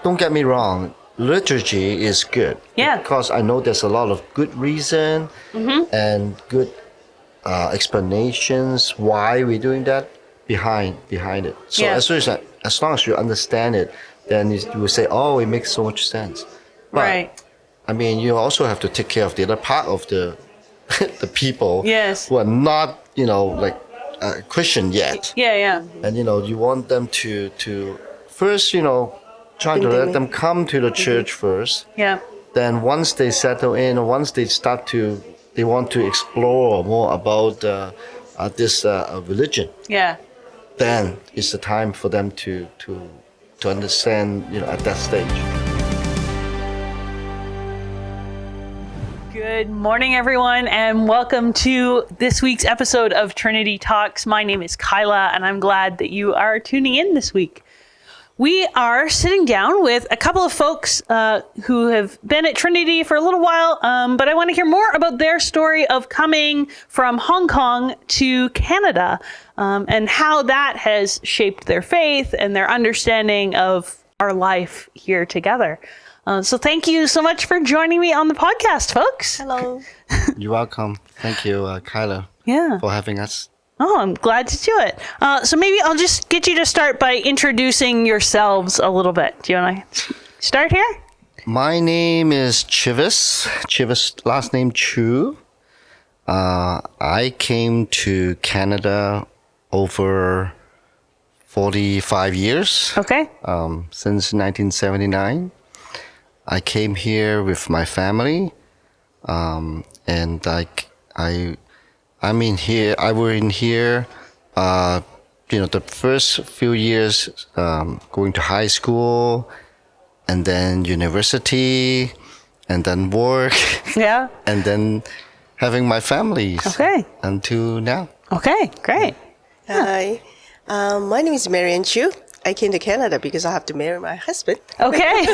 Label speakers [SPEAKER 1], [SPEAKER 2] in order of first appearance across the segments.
[SPEAKER 1] don't get me wrong, liturgy is good.
[SPEAKER 2] Yeah.
[SPEAKER 1] Because I know there's a lot of good reason and good explanations why we're doing that behind it. So
[SPEAKER 2] Yeah.
[SPEAKER 1] as long as you understand it, then you will say, oh, it makes so much sense. But,
[SPEAKER 2] Right.
[SPEAKER 1] I mean, you also have to take care of the other part of the the people
[SPEAKER 2] Yes.
[SPEAKER 1] who are not, Christian yet.
[SPEAKER 2] Yeah.
[SPEAKER 1] And you want them to first, trying to let them come to the church first.
[SPEAKER 2] Yeah.
[SPEAKER 1] Then once they settle in, or once they want to explore more about this religion,
[SPEAKER 2] Yeah.
[SPEAKER 1] then it's the time for them to understand, at that stage.
[SPEAKER 2] Good morning, everyone, and welcome to this week's episode of Trinity Talks. My name is Kyla, and I'm glad that you are tuning in this week. We are sitting down with a couple of folks who have been at Trinity for a little while, but I want to hear more about their story of coming from Hong Kong to Canada and how that has shaped their faith and their understanding of our life here together. So thank you so much for joining me on the podcast, folks.
[SPEAKER 3] Hello.
[SPEAKER 1] You're welcome. Thank you, Kyla, for having us.
[SPEAKER 2] Oh, I'm glad to do it. So maybe I'll just get you to start by introducing yourselves a little bit. Do you want to start here?
[SPEAKER 1] My name is Chivas. Chivas, last name Chu. I came to Canada over 45 years.
[SPEAKER 2] Okay.
[SPEAKER 1] Since 1979. I came here with my family, and I were in here, the first few years, going to high school, and then university, and then work,
[SPEAKER 2] Yeah.
[SPEAKER 1] and then having my family.
[SPEAKER 2] Okay.
[SPEAKER 1] Until now.
[SPEAKER 2] Okay, great.
[SPEAKER 3] Hi. My name is Marian and Chivas. I came to Canada because I have to marry my husband.
[SPEAKER 2] Okay.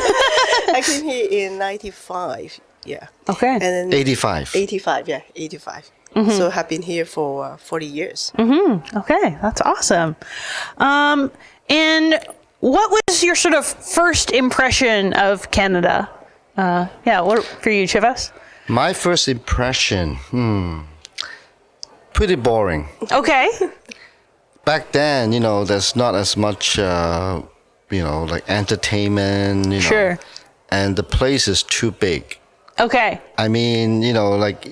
[SPEAKER 3] I came here in 95. Yeah.
[SPEAKER 2] Okay.
[SPEAKER 3] And then
[SPEAKER 1] 85.
[SPEAKER 3] 85, yeah, 85. So I've been here for 40 years.
[SPEAKER 2] Okay, that's awesome. And what was your sort of first impression of Canada? What for you, Chivas?
[SPEAKER 1] My first impression, pretty boring.
[SPEAKER 2] Okay.
[SPEAKER 1] Back then, there's not as much, like entertainment,
[SPEAKER 2] Sure.
[SPEAKER 1] And the place is too big.
[SPEAKER 2] Okay.
[SPEAKER 1] I mean, like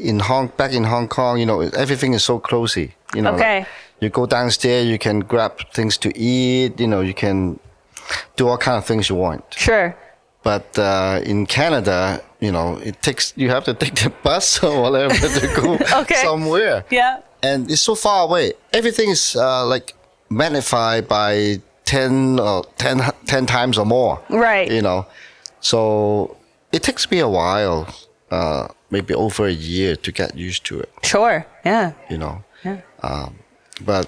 [SPEAKER 1] back in Hong Kong, everything is so closey.
[SPEAKER 2] Okay.
[SPEAKER 1] Like you go downstairs, you can grab things to eat, you can do all kind of things you want.
[SPEAKER 2] Sure.
[SPEAKER 1] But in Canada, you have to take the bus or whatever to go somewhere.
[SPEAKER 2] Yeah.
[SPEAKER 1] And it's so far away. Everything is like magnified by 10 times or more.
[SPEAKER 2] Right.
[SPEAKER 1] So it takes me a while, maybe over a year to get used to it.
[SPEAKER 2] Sure. Yeah.
[SPEAKER 1] Yeah. But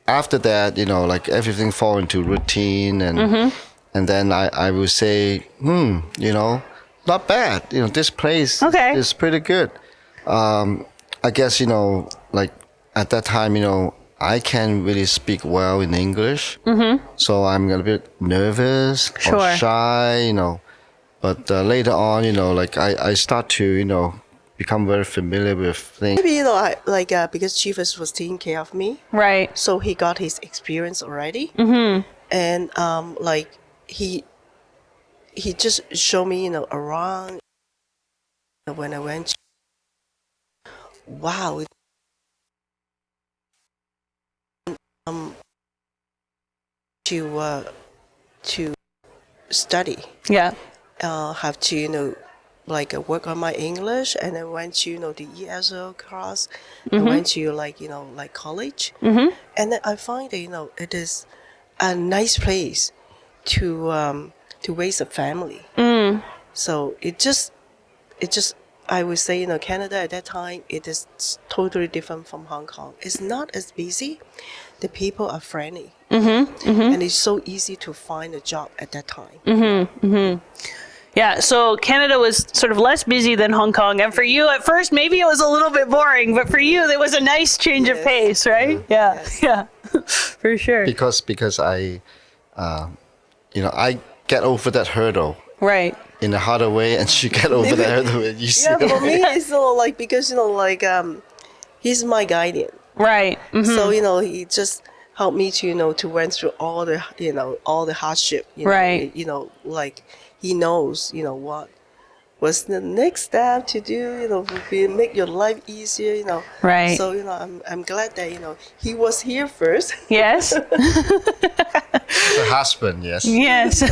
[SPEAKER 1] after that, like everything fall into routine and then I would say, not bad. This place is pretty good. I guess, like at that time, I can't really speak well in English. So I'm a bit nervous or shy, But later on, like I start to, become very familiar with things.
[SPEAKER 3] Maybe, because Chivas was taking care of me.
[SPEAKER 2] Right.
[SPEAKER 3] So he got his experience already. And, he just showed me, around when I went. Wow. To study.
[SPEAKER 2] Yeah.
[SPEAKER 3] Have to, work on my English, and I went to, the ESL class. I went to, college. And then I find that, it is a nice place to raise a family. So it just, I would say, Canada at that time, it is totally different from Hong Kong. It's not as busy. The people are friendly. And it's so easy to find a job at that time.
[SPEAKER 2] Yeah, so Canada was sort of less busy than Hong Kong. And for you, at first, maybe it was a little bit boring. But for you, there was a nice change of pace, right? Yeah,
[SPEAKER 3] Yes.
[SPEAKER 2] yeah, for sure.
[SPEAKER 1] Because I get over that hurdle
[SPEAKER 2] Right.
[SPEAKER 1] in a harder way, and she get over that hurdle and you see.
[SPEAKER 3] Yeah, for me, it's like because he's my guardian.
[SPEAKER 2] Right. Mhm.
[SPEAKER 3] So he just helped me to went through all the hardship.
[SPEAKER 2] Right.
[SPEAKER 3] Like he knows what's the next step to do. Make your life easier.
[SPEAKER 2] Right.
[SPEAKER 3] So I'm glad that he was here first.
[SPEAKER 2] Yes.
[SPEAKER 1] The husband, yes.
[SPEAKER 2] Yes.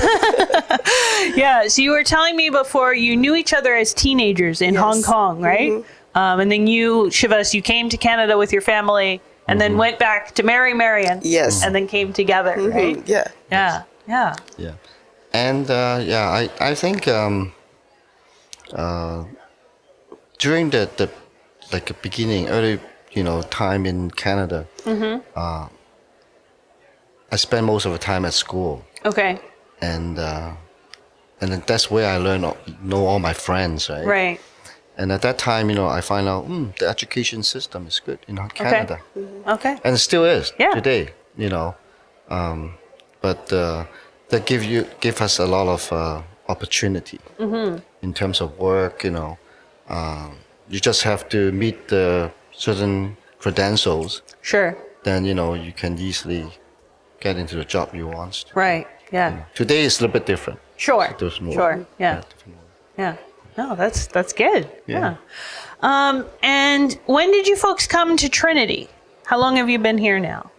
[SPEAKER 2] Yeah. So you were telling me before you knew each other as teenagers in
[SPEAKER 3] Yes.
[SPEAKER 2] Hong Kong, right? And then Chivas, you came to Canada with your family and then went back to marry Marian.
[SPEAKER 3] Yes.
[SPEAKER 2] And then came together, right?
[SPEAKER 3] Yeah.
[SPEAKER 2] Yeah. Yeah.
[SPEAKER 1] Yeah. And I think during the beginning, early time in Canada, I spent most of the time at school,
[SPEAKER 2] Okay.
[SPEAKER 1] and then that's where I know all my friends, right?
[SPEAKER 2] Right.
[SPEAKER 1] And at that time, I find out the education system is good in Canada,
[SPEAKER 2] Okay.
[SPEAKER 1] and it still is
[SPEAKER 2] Yeah.
[SPEAKER 1] today. But they give us a lot of opportunity in terms of work. You just have to meet the certain credentials,
[SPEAKER 2] Sure.
[SPEAKER 1] then you can easily get into the job you want.
[SPEAKER 2] Right. Yeah.
[SPEAKER 1] Today is a little bit different.
[SPEAKER 2] Sure.
[SPEAKER 1] There's more.
[SPEAKER 2] Sure. Yeah.
[SPEAKER 1] Different.
[SPEAKER 2] Yeah. No, that's good.
[SPEAKER 1] Yeah.
[SPEAKER 2] And when did you folks come to Trinity? How long have you been here now?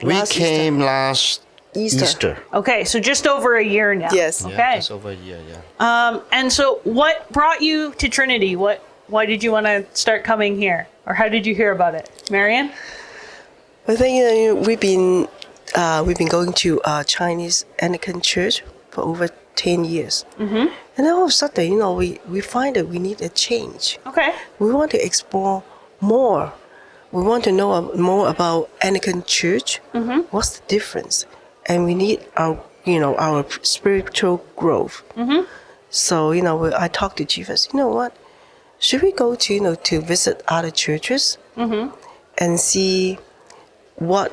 [SPEAKER 1] We
[SPEAKER 3] Last
[SPEAKER 1] came last Easter.
[SPEAKER 2] Okay, so just over a year now.
[SPEAKER 3] Yes.
[SPEAKER 1] Yeah,
[SPEAKER 2] Okay.
[SPEAKER 1] that's over a year. Yeah.
[SPEAKER 2] And so what brought you to Trinity? Why did you want to start coming here? Or how did you hear about it? Marian?
[SPEAKER 3] I think we've been going to Chinese Anglican church for over 10 years. Mm-hmm. And then all of a sudden, we find that we need a change.
[SPEAKER 2] Okay.
[SPEAKER 3] We want to explore more. We want to know more about Anglican church. Mm-hmm. What's the difference? And we need our spiritual growth. Mm-hmm. So, I talked to Chivas, what? Should we go to visit other churches and see what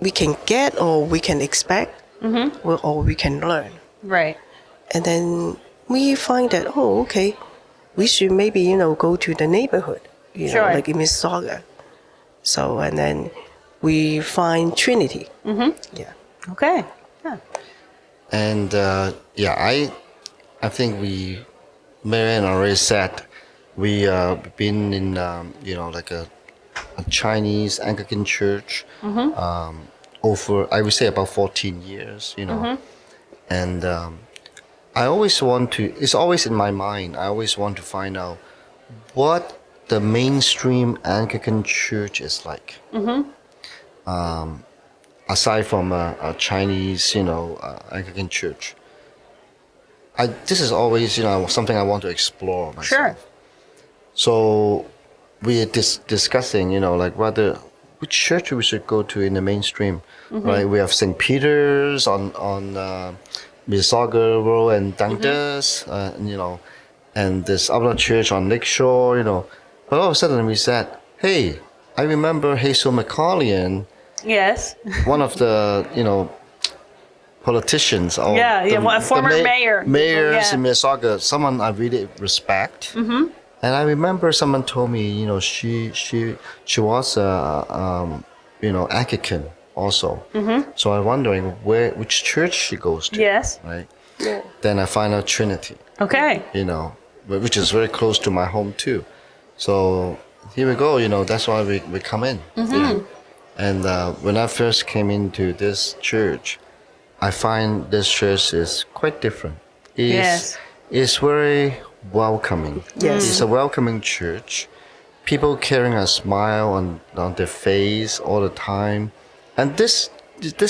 [SPEAKER 3] we can get or we can expect or we can learn?
[SPEAKER 2] Right.
[SPEAKER 3] And then we find that, okay, we should maybe, go to the neighborhood,
[SPEAKER 2] Sure.
[SPEAKER 3] like in Mississauga. So, and then we find Trinity. Mm-hmm. Yeah.
[SPEAKER 2] Okay. Yeah.
[SPEAKER 1] And I think Marian already said, we been in like a Chinese Anglican church over, I would say, about 14 years. And I always it's always in my mind. I always want to find out what the mainstream Anglican church is like. Aside from a Chinese, Anglican church. This is always, something I want to explore myself.
[SPEAKER 2] Sure.
[SPEAKER 1] So we are discussing, like which church we should go to in the mainstream, right? We have St. Peter's on Mississauga Road and Dundas, and this other church on Lakeshore, But all of a sudden we said, hey, I remember Hazel McCauley,
[SPEAKER 2] Yes.
[SPEAKER 1] one of the, politicians or
[SPEAKER 2] a former mayor.
[SPEAKER 1] mayors
[SPEAKER 2] Yeah.
[SPEAKER 1] in Mississauga, someone I really respect. Mm-hmm. And I remember someone told me, she was Anglican also. Mm-hmm. So I'm wondering which church she goes to.
[SPEAKER 2] Yes.
[SPEAKER 1] Right.
[SPEAKER 3] Yeah.
[SPEAKER 1] Then I find out Trinity.
[SPEAKER 2] Okay.
[SPEAKER 1] Which is very close to my home too. So here we go. That's why we come in. Mm-hmm. And when I first came into this church, I find this church is quite different. It's very welcoming.
[SPEAKER 3] Yes.
[SPEAKER 1] It's a welcoming church. People carrying a smile on their face all the time. And this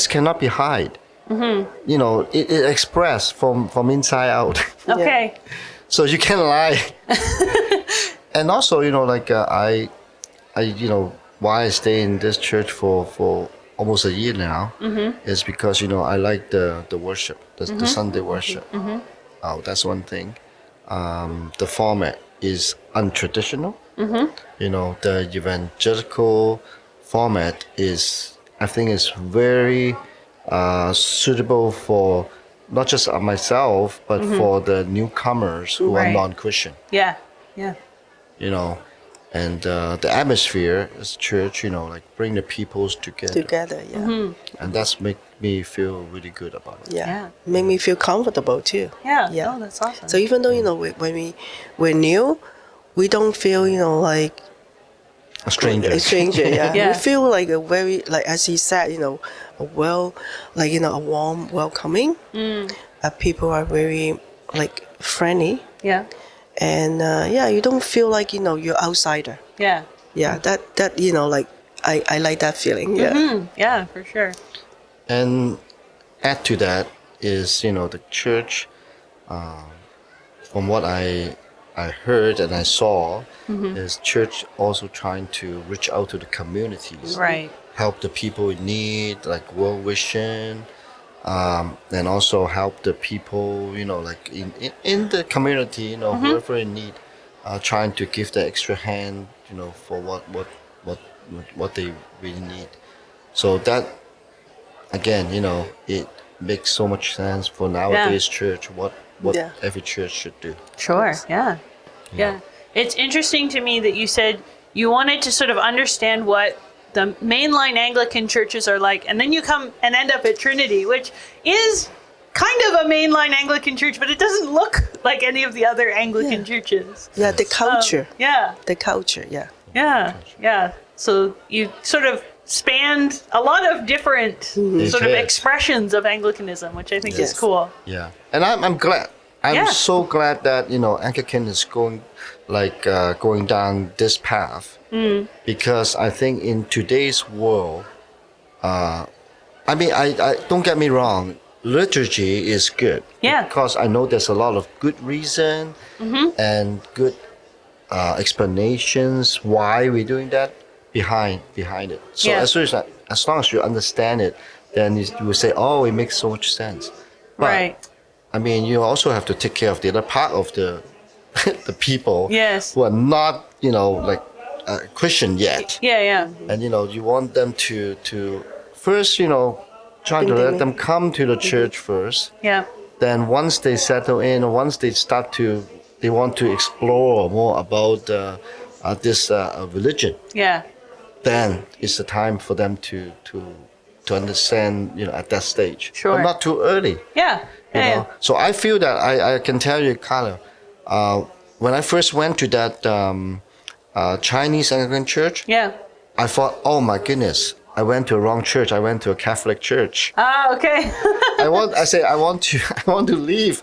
[SPEAKER 1] cannot be hide. Mm-hmm. It expressed from inside out.
[SPEAKER 2] Okay.
[SPEAKER 1] So you can't lie. And also, why I stay in this church for almost a year now is because I like the worship, the Sunday worship. Mm-hmm. Oh, that's one thing. The format is untraditional. Mm-hmm. The evangelical format I think is very suitable for not just myself, but for the newcomers who are
[SPEAKER 2] Right.
[SPEAKER 1] non-Christian.
[SPEAKER 2] Yeah. Yeah.
[SPEAKER 1] You know, and the atmosphere as church, you know, like bring the peoples together,
[SPEAKER 3] Together, yeah.
[SPEAKER 1] and that's make me feel really good about it.
[SPEAKER 3] Yeah.
[SPEAKER 2] Yeah.
[SPEAKER 3] Make me feel comfortable too.
[SPEAKER 2] Yeah.
[SPEAKER 3] Yeah.
[SPEAKER 2] Oh, that's awesome.
[SPEAKER 3] So even though, when we're new, we don't feel, like
[SPEAKER 1] A stranger.
[SPEAKER 3] a stranger, yeah.
[SPEAKER 2] Yeah.
[SPEAKER 3] We feel like a very, like as he said, a a warm welcoming. People are very like friendly,
[SPEAKER 2] yeah.
[SPEAKER 3] and you don't feel like you're outsider.
[SPEAKER 2] Yeah.
[SPEAKER 3] Yeah, that like I like that feeling. Yeah.
[SPEAKER 2] Yeah, for sure.
[SPEAKER 1] And add to that is, the church, from what I heard and I saw, is church also trying to reach out to the communities,
[SPEAKER 2] Right.
[SPEAKER 1] help the people in need, like World Vision, and also help the people, like in the community, whoever in need, trying to give the extra hand, for what they really need. So that, again, it makes so much sense for nowadays church, what
[SPEAKER 3] Yeah.
[SPEAKER 1] every church should do.
[SPEAKER 2] Sure. Yeah. Yeah. It's interesting to me that you said you wanted to sort of understand what the mainline Anglican churches are like, and then you come and end up at Trinity, which is kind of a mainline Anglican church, but it doesn't look like any of the other Anglican churches.
[SPEAKER 3] Yeah, the culture.
[SPEAKER 2] Yeah.
[SPEAKER 3] The culture, yeah.
[SPEAKER 2] Yeah. Yeah. So you sort of spanned a lot of different sort of
[SPEAKER 1] Yes.
[SPEAKER 2] expressions of Anglicanism, which I think is
[SPEAKER 3] Yes.
[SPEAKER 2] cool.
[SPEAKER 1] Yeah, and I'm glad. I'm
[SPEAKER 2] Yeah.
[SPEAKER 1] so glad that Anglican is going down this path, because I think in today's world, I don't get me wrong, liturgy is good.
[SPEAKER 2] Yeah.
[SPEAKER 1] Because I know there's a lot of good reason and good explanations why we're doing that behind it. So
[SPEAKER 2] Yeah.
[SPEAKER 1] as long as you understand it, then you will say, oh, it makes so much sense. But,
[SPEAKER 2] Right.
[SPEAKER 1] I mean, you also have to take care of the other part of the the people
[SPEAKER 2] Yes.
[SPEAKER 1] who are not, Christian yet,
[SPEAKER 2] Yeah. Yeah.
[SPEAKER 1] and you want them to first, try to
[SPEAKER 3] Bring them
[SPEAKER 1] let
[SPEAKER 3] in.
[SPEAKER 1] them come to the church first.
[SPEAKER 2] Yeah.
[SPEAKER 1] Then once they settle in, or once they want to explore more about this religion,
[SPEAKER 2] Yeah.
[SPEAKER 1] then it's the time for them to understand, at that stage.
[SPEAKER 2] Sure.
[SPEAKER 1] But not too early.
[SPEAKER 2] Yeah.
[SPEAKER 1] You
[SPEAKER 2] Yeah.
[SPEAKER 1] know? So I feel that I can tell you, Carla, when I first went to that Chinese Anglican church,
[SPEAKER 2] Yeah.
[SPEAKER 1] I thought, oh my goodness, I went to a wrong church. I went to a Catholic church.
[SPEAKER 2] Ah, okay.
[SPEAKER 1] I want to leave.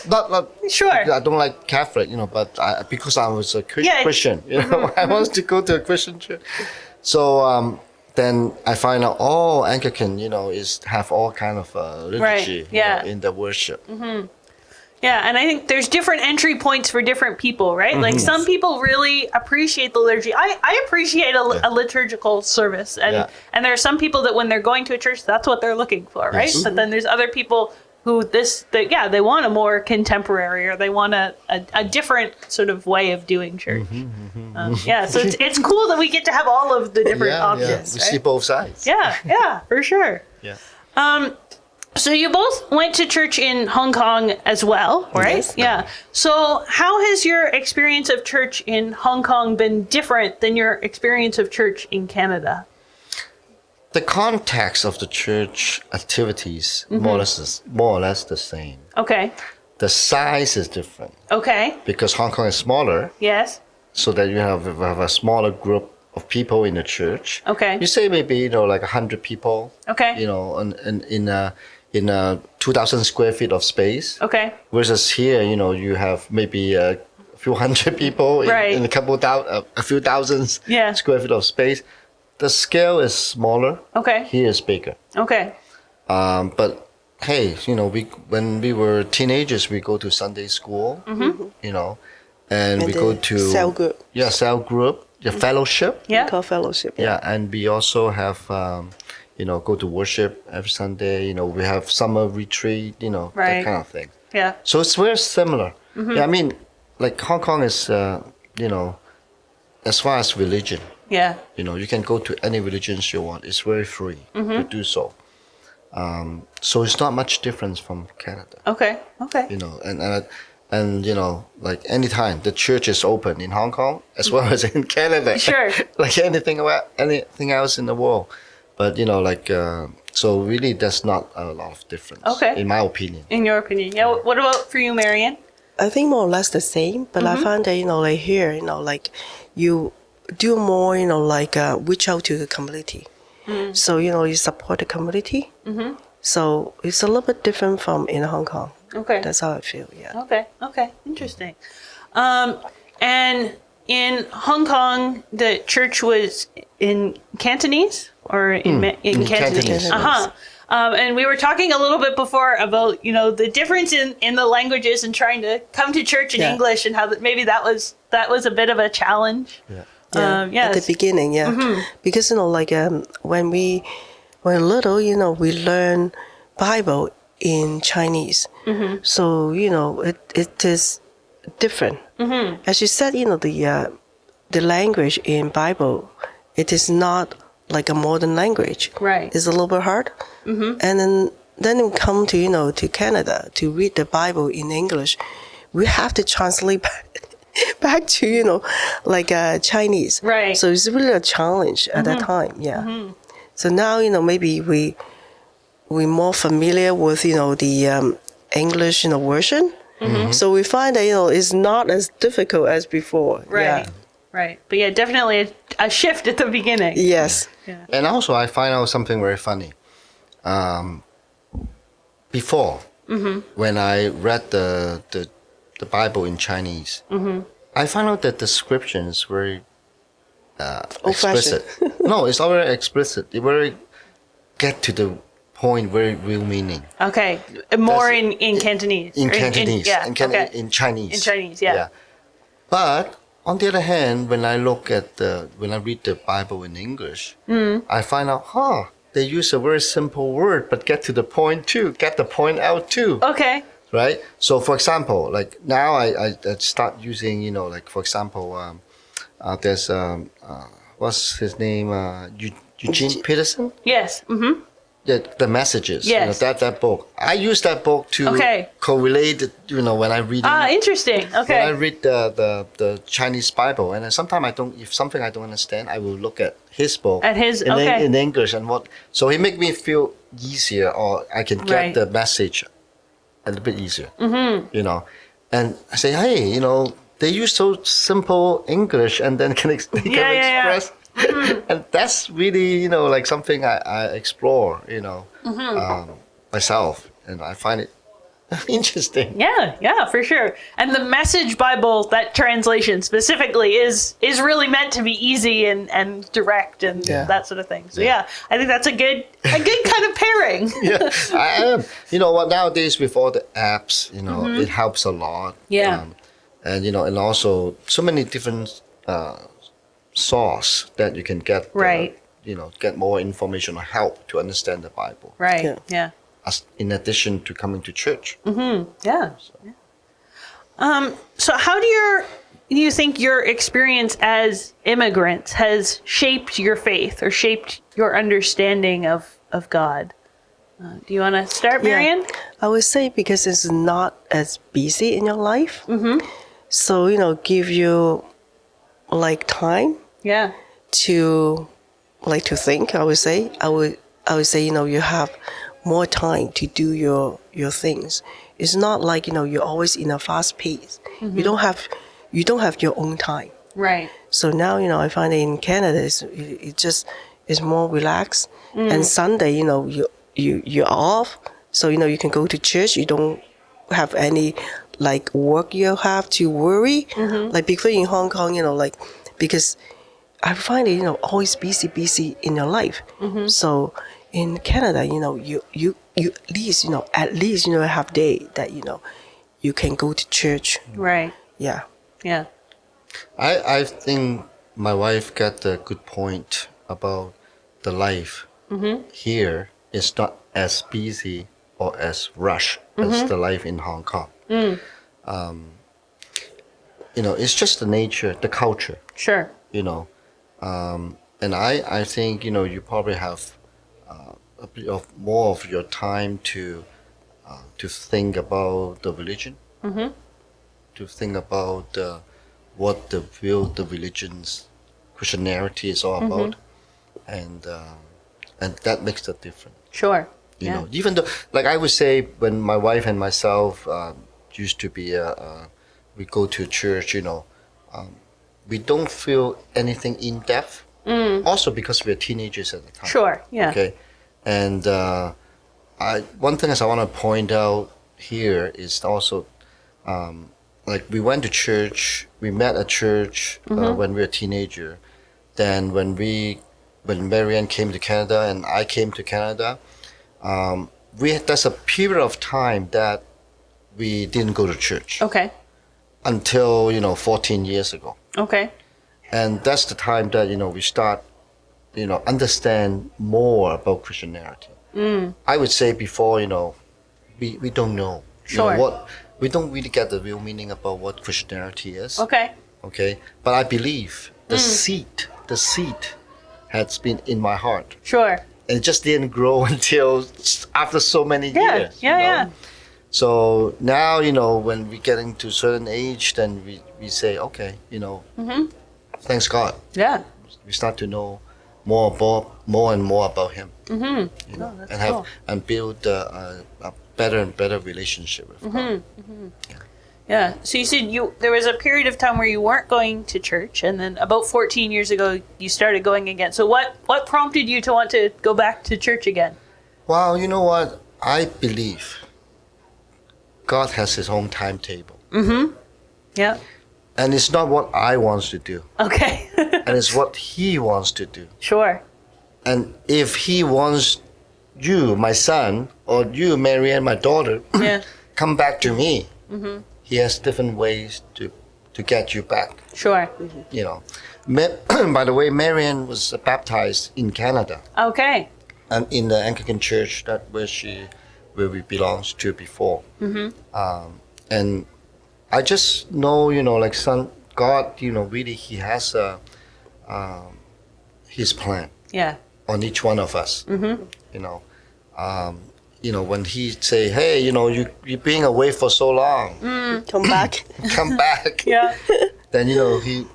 [SPEAKER 1] Not
[SPEAKER 2] Sure.
[SPEAKER 1] I don't like Catholic, but because I was a
[SPEAKER 2] Yeah.
[SPEAKER 1] Christian, I wanted to go to a Christian church. So then I find out, Anglican, is have all kind of liturgy,
[SPEAKER 2] yeah.
[SPEAKER 1] in the worship.
[SPEAKER 2] Yeah, and I think there's different entry points for different people, right? Like some people really appreciate the liturgy. I appreciate a liturgical service, and
[SPEAKER 1] Yeah.
[SPEAKER 2] and there are some people that when they're going to a church, that's what they're looking for, right?
[SPEAKER 1] Yes.
[SPEAKER 2] But then there's other people who they want a more contemporary, or they want a different sort of way of doing church. So it's cool that we get to have all of the different options.
[SPEAKER 1] We
[SPEAKER 2] right?
[SPEAKER 1] see both sides.
[SPEAKER 2] Yeah, for sure.
[SPEAKER 1] Yeah.
[SPEAKER 2] So you both went to church in Hong Kong as well, right?
[SPEAKER 3] Yes.
[SPEAKER 2] Yeah. So how has your experience of church in Hong Kong been different than your experience of church in Canada?
[SPEAKER 1] The context of the church activities more or less the same.
[SPEAKER 2] Okay.
[SPEAKER 1] The size is different
[SPEAKER 2] Okay.
[SPEAKER 1] because Hong Kong is smaller,
[SPEAKER 2] Yes.
[SPEAKER 1] so that you have a smaller group of people in the church.
[SPEAKER 2] Okay.
[SPEAKER 1] You say maybe like 100 people.
[SPEAKER 2] Okay.
[SPEAKER 1] In a 2,000 square feet of space.
[SPEAKER 2] Okay.
[SPEAKER 1] Versus here, you have maybe a few hundred people
[SPEAKER 2] Right.
[SPEAKER 1] in a few thousand
[SPEAKER 2] Yeah.
[SPEAKER 1] square feet of space. The scale is smaller.
[SPEAKER 2] Okay.
[SPEAKER 1] Here is bigger.
[SPEAKER 2] Okay.
[SPEAKER 1] But hey, when we were teenagers, we go to Sunday school, and we
[SPEAKER 3] the
[SPEAKER 1] go to
[SPEAKER 3] cell group.
[SPEAKER 1] Yeah, cell group, the fellowship.
[SPEAKER 2] Yeah.
[SPEAKER 3] Called fellowship.
[SPEAKER 1] Yeah, and we also have, go to worship every Sunday. We have summer retreat.
[SPEAKER 2] Right.
[SPEAKER 1] That kind of thing.
[SPEAKER 2] Yeah.
[SPEAKER 1] So it's very similar. Yeah, I mean, like Hong Kong is, as far as religion,
[SPEAKER 2] Yeah.
[SPEAKER 1] you can go to any religions you want. It's very free to do so. So it's not much difference from Canada.
[SPEAKER 2] Okay. Okay.
[SPEAKER 1] You know, and you know, like anytime the church is open in Hong Kong as well as in Canada.
[SPEAKER 2] Sure.
[SPEAKER 1] Like anything else in the world. But you know, like so really there's not a lot of difference.
[SPEAKER 2] Okay.
[SPEAKER 1] In my opinion.
[SPEAKER 2] In your opinion, yeah. What about for you, Marian?
[SPEAKER 3] I think more or less the same, but I found that, like here, like you do more, like reach out to the community. So, you support the community. So it's a little bit different from in Hong Kong.
[SPEAKER 2] Okay.
[SPEAKER 3] That's how I feel, yeah.
[SPEAKER 2] Okay. Interesting. And in Hong Kong, the church was in Cantonese or in Cantonese?
[SPEAKER 1] Cantonese.
[SPEAKER 2] Uh-huh. And we were talking a little bit before about, the difference in the languages and trying to come to church in
[SPEAKER 3] Yeah.
[SPEAKER 2] English, and how maybe that was a bit of a challenge.
[SPEAKER 1] Yeah.
[SPEAKER 3] At the
[SPEAKER 2] Yes.
[SPEAKER 3] beginning, yeah. Because, like when we were little, we learn Bible in Chinese. So, it is different. As you said, the language in Bible, it is not like a modern language.
[SPEAKER 2] Right.
[SPEAKER 3] It's a little bit hard. And then we come to, to Canada to read the Bible in English. We have to translate back to, like Chinese.
[SPEAKER 2] Right.
[SPEAKER 3] So it's really a challenge at that time. Yeah. So now, maybe we're more familiar with, the English, version. So we find that, it's not as difficult as before.
[SPEAKER 2] Right.
[SPEAKER 3] Yeah.
[SPEAKER 2] Right. But yeah, definitely a shift at the beginning.
[SPEAKER 3] Yes.
[SPEAKER 2] Yeah.
[SPEAKER 1] And also, I find out something very funny. Before, when I read the Bible in Chinese, I found out that the description is very explicit. No, it's not very explicit. It very get to the point, very real meaning.
[SPEAKER 2] Okay. More
[SPEAKER 1] That's-
[SPEAKER 2] in Cantonese.
[SPEAKER 1] In
[SPEAKER 2] Or
[SPEAKER 1] Cantonese,
[SPEAKER 2] yeah. Okay.
[SPEAKER 1] in Chinese.
[SPEAKER 2] In Chinese, yeah.
[SPEAKER 1] But on the other hand, when I read the Bible in English, I find out, they use a very simple word, but get to the point too, get the point out too,
[SPEAKER 2] Okay.
[SPEAKER 1] right? So, for example, like now I start using, like for example, there's what's his name, Eugene Peterson.
[SPEAKER 2] Yes. Mm-hmm.
[SPEAKER 1] The messages,
[SPEAKER 2] Yes.
[SPEAKER 1] that book. I use that book to
[SPEAKER 2] Okay.
[SPEAKER 1] correlate, when I read.
[SPEAKER 2] Interesting.
[SPEAKER 1] When I
[SPEAKER 2] Okay.
[SPEAKER 1] read the Chinese Bible, and then sometimes if something I don't understand, I will look at his book
[SPEAKER 2] At his-
[SPEAKER 1] in,
[SPEAKER 2] okay.
[SPEAKER 1] in English, and so it make me feel easier, or I can get
[SPEAKER 2] Right.
[SPEAKER 1] the message a little bit easier. And I say, hey, they use so simple English, and then they can
[SPEAKER 2] Yeah.
[SPEAKER 1] express. And that's really, like something I explore, myself, and I find it interesting.
[SPEAKER 2] Yeah, for sure. And the Message Bible, that translation specifically, is really meant to be easy and direct and
[SPEAKER 1] Yeah.
[SPEAKER 2] that sort of thing. So yeah, I think that's a good kind of pairing.
[SPEAKER 1] Yeah, I am. You know what? Nowadays, with all the apps, it helps a lot.
[SPEAKER 2] Yeah.
[SPEAKER 1] And and also so many different source that you can get.
[SPEAKER 2] Right.
[SPEAKER 1] Get more information or help to understand the Bible.
[SPEAKER 2] Right. Yeah.
[SPEAKER 1] In addition to coming to church.
[SPEAKER 2] Yeah. So how do you think your experience as immigrants has shaped your faith or shaped your understanding of God? Do you want to start, Marian?
[SPEAKER 3] I would say because it's not as busy in your life. So, give you like time
[SPEAKER 2] Yeah.
[SPEAKER 3] to think. I would say you have more time to do your things. It's not like you're always in a fast pace. You don't have your own time.
[SPEAKER 2] Right.
[SPEAKER 3] So now I find in Canada it's more relaxed. And Sunday you're off, so you can go to church. You don't have any like work you have to worry. Like before in Hong Kong, because I find it, always busy in your life. So in Canada, you at least have day that you can go to church.
[SPEAKER 2] Right.
[SPEAKER 3] Yeah.
[SPEAKER 2] Yeah.
[SPEAKER 1] I think my wife got a good point about the life here is not as busy or as rush as the life in Hong Kong. It's just the nature, the culture.
[SPEAKER 2] Sure.
[SPEAKER 1] And I think you probably have a bit of more of your time to think about the religion, to think about what the religion's Christianity is all about, and that makes the difference.
[SPEAKER 2] Sure.
[SPEAKER 1] You know, even though, like I would say, when my wife and myself used to be, we go to church, you know, we don't feel anything in depth. Also because we are teenagers at the time.
[SPEAKER 2] Sure. Yeah.
[SPEAKER 1] Okay, and one thing I want to point out here is also, like we went to church, we met at church when we were a teenager. Then when Marian came to Canada and I came to Canada, there's a period of time that we didn't go to church.
[SPEAKER 2] Okay.
[SPEAKER 1] Until 14 years ago.
[SPEAKER 2] Okay.
[SPEAKER 1] And that's the time that we start understand more about Christianity. I would say before we don't know.
[SPEAKER 2] Sure.
[SPEAKER 1] We don't really get the real meaning about what Christianity is.
[SPEAKER 2] Okay.
[SPEAKER 1] Okay, but I believe the seed has been in my heart.
[SPEAKER 2] Sure.
[SPEAKER 1] And it just didn't grow until after so many years.
[SPEAKER 2] Yeah.
[SPEAKER 1] So now, when we get into a certain age, then we say, okay, thanks God.
[SPEAKER 2] Yeah.
[SPEAKER 1] We start to know more and more about Him.
[SPEAKER 2] That's cool.
[SPEAKER 1] And build a better and better relationship with God.
[SPEAKER 2] Yeah. So you said there was a period of time where you weren't going to church, and then about 14 years ago you started going again. So what prompted you to want to go back to church again?
[SPEAKER 1] Well, you know what? I believe God has His own timetable.
[SPEAKER 2] Yeah.
[SPEAKER 1] And it's not what I want to do.
[SPEAKER 2] Okay.
[SPEAKER 1] And it's what He wants to do.
[SPEAKER 2] Sure.
[SPEAKER 1] And if He wants you, my son, or you, Marian, my daughter, come back to me, He has different ways to get you back.
[SPEAKER 2] Sure.
[SPEAKER 1] By the way, Marian was baptized in Canada.
[SPEAKER 2] Okay.
[SPEAKER 1] And in the Anglican church where we belongs to before. And I just know, like God, really He has His plan.
[SPEAKER 2] Yeah.
[SPEAKER 1] On each one of us. When He say, hey, you're being away for so long.
[SPEAKER 3] Come back.
[SPEAKER 1] Come back.
[SPEAKER 2] Yeah.
[SPEAKER 1] Then He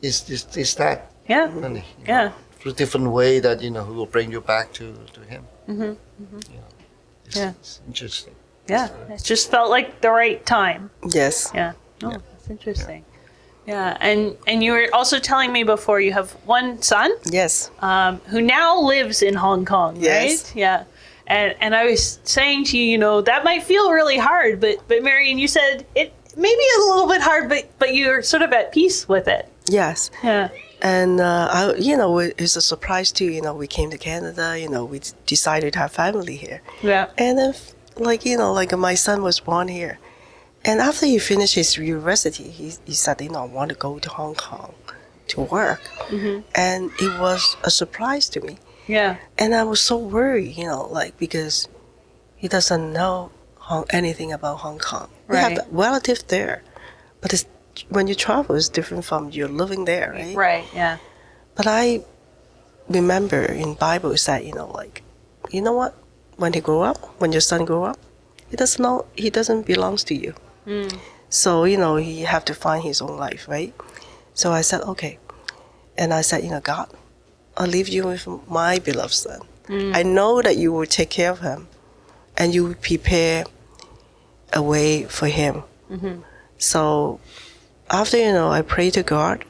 [SPEAKER 1] is that.
[SPEAKER 2] Yeah.
[SPEAKER 1] Really,
[SPEAKER 2] Yeah.
[SPEAKER 1] through different way that He will bring you back to Him. It's interesting.
[SPEAKER 2] Yeah. It just felt like the right time.
[SPEAKER 3] Yes.
[SPEAKER 2] Yeah. Oh, that's interesting. Yeah. And you were also telling me before you have one son.
[SPEAKER 3] Yes.
[SPEAKER 2] Who now lives in Hong Kong, right?
[SPEAKER 3] Yes.
[SPEAKER 2] Yeah. And I was saying to you, that might feel really hard, but Marian, you said it maybe a little bit hard, but you're sort of at peace with it.
[SPEAKER 3] Yes.
[SPEAKER 2] Yeah.
[SPEAKER 3] And it's a surprise too. We came to Canada. We decided to have family here.
[SPEAKER 2] Yeah.
[SPEAKER 3] And then, like my son was born here, and after he finished his university, he said, I want to go to Hong Kong to work, and it was a surprise to me.
[SPEAKER 2] Yeah.
[SPEAKER 3] And I was so worried, because he doesn't know anything about Hong Kong. We have relatives there, but when you travel, it's different from you're living there, right?
[SPEAKER 2] Right. Yeah.
[SPEAKER 3] But I remember in Bible it said, you know what? When your son grow up, he doesn't belong to you. So, he have to find his own life, right? So I said, okay. And I said, God, I'll leave you with my beloved son. I know that you will take care of him and you will prepare a way for him. So after, I pray to God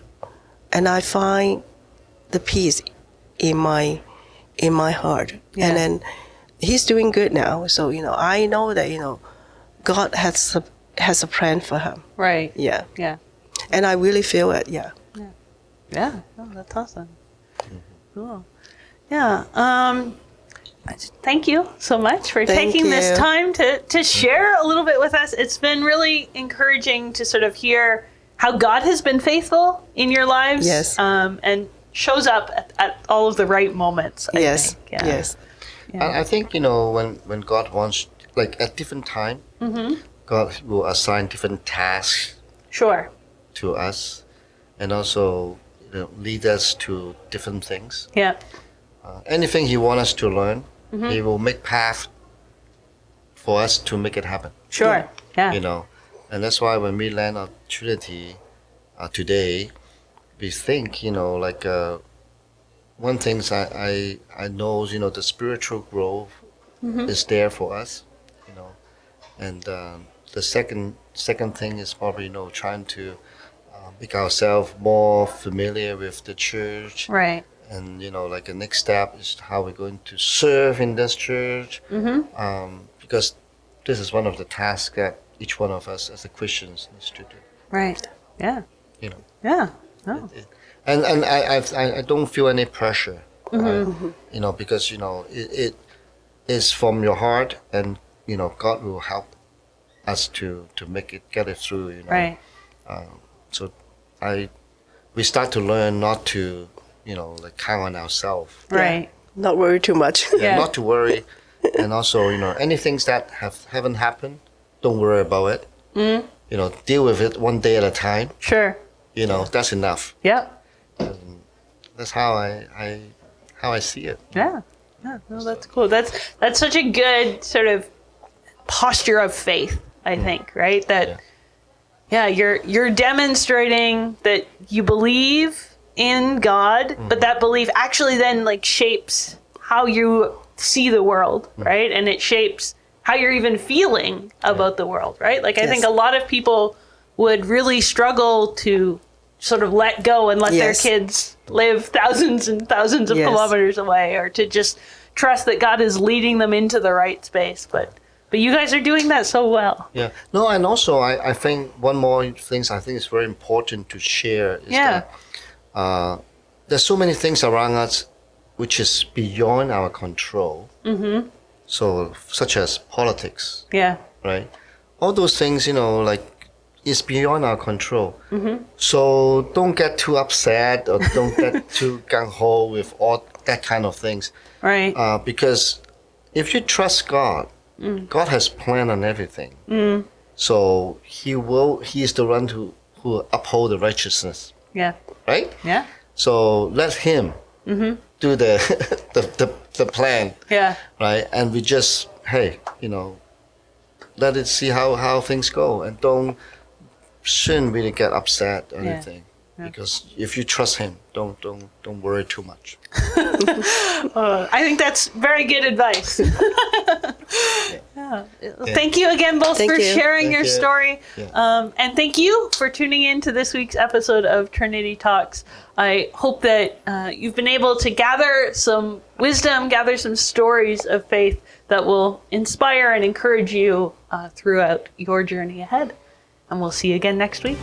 [SPEAKER 3] and I find the peace in my heart.
[SPEAKER 2] Yeah.
[SPEAKER 3] And then he's doing good now. So, I know that, God has a plan for him.
[SPEAKER 2] Right.
[SPEAKER 3] Yeah.
[SPEAKER 2] Yeah.
[SPEAKER 3] And I really feel it. Yeah.
[SPEAKER 2] Yeah. Oh, that's awesome. Cool. Yeah. Thank you so much for taking this time to share a little bit with us. It's been really encouraging to sort of hear how God has been faithful in your lives.
[SPEAKER 3] Yes.
[SPEAKER 2] And shows up at all of the right moments. I think. Yeah.
[SPEAKER 3] Yes.
[SPEAKER 1] I think, when God wants, like at different time, God will assign different tasks
[SPEAKER 2] Sure.
[SPEAKER 1] to us and also lead us to different things.
[SPEAKER 2] Yeah.
[SPEAKER 1] Anything He wants us to learn, He will make path for us to make it happen.
[SPEAKER 2] Sure. Yeah.
[SPEAKER 1] You know, and that's why when we land on Trinity today, we think, you know, like one thing I know, you know, the spiritual growth is there for us, you know, and the second thing is probably, you know, trying to make ourselves more familiar with the church.
[SPEAKER 2] Right.
[SPEAKER 1] And, you know, like the next step is how we're going to serve in this church. Because this is one of the tasks that each one of us as a Christians needs to do.
[SPEAKER 2] Right. Yeah.
[SPEAKER 1] You know.
[SPEAKER 2] Yeah. Oh.
[SPEAKER 1] And I don't feel any pressure. Right? You know, because, you know, it is from your heart, and, you know, God will help us to get it through, you know.
[SPEAKER 2] Right.
[SPEAKER 1] So we start to learn not to, you know, like count on ourselves.
[SPEAKER 2] Right.
[SPEAKER 3] Not worry too much.
[SPEAKER 2] Yeah.
[SPEAKER 1] Not to worry. And also, you know, any things that haven't happened, don't worry about it. You know, deal with it one day at a time.
[SPEAKER 2] Sure.
[SPEAKER 1] You know, that's enough.
[SPEAKER 2] Yep.
[SPEAKER 1] That's how I see it.
[SPEAKER 2] Yeah. Yeah. No, that's cool. That's such a good sort of posture of faith, I think, right? That you're demonstrating that you believe in God, but that belief actually then like shapes how you see the world, right? And it shapes how you're even feeling about the world, right? Like I think a lot of people would really struggle to sort of let go and let their kids live thousands and thousands of kilometers away, or to just trust that God is leading them into the right space. But you guys are doing that so well.
[SPEAKER 1] Yeah. No, and also I think one more thing I think is very important to share is that there's so many things around us which is beyond our control. So such as politics.
[SPEAKER 2] Yeah.
[SPEAKER 1] Right? All those things, you know, like is beyond our control. So don't get too upset or don't get too gung-ho with all that kind of things.
[SPEAKER 2] Right.
[SPEAKER 1] Because if you trust God, God has planned on everything. So He is the one who uphold the righteousness.
[SPEAKER 2] Yeah.
[SPEAKER 1] Right?
[SPEAKER 2] Yeah.
[SPEAKER 1] So let Him do the plan.
[SPEAKER 2] Yeah.
[SPEAKER 1] Right? And we just, hey, you know, let it see how things go, and shouldn't really get upset or anything. Because if you trust Him, don't worry too much.
[SPEAKER 2] I think that's very good advice. Thank you again both for sharing your story. And thank you for tuning in to this week's episode of Trinity Talks. I hope that you've been able to gather some wisdom, gather some stories of faith that will inspire and encourage you throughout your journey ahead. And we'll see you again next week.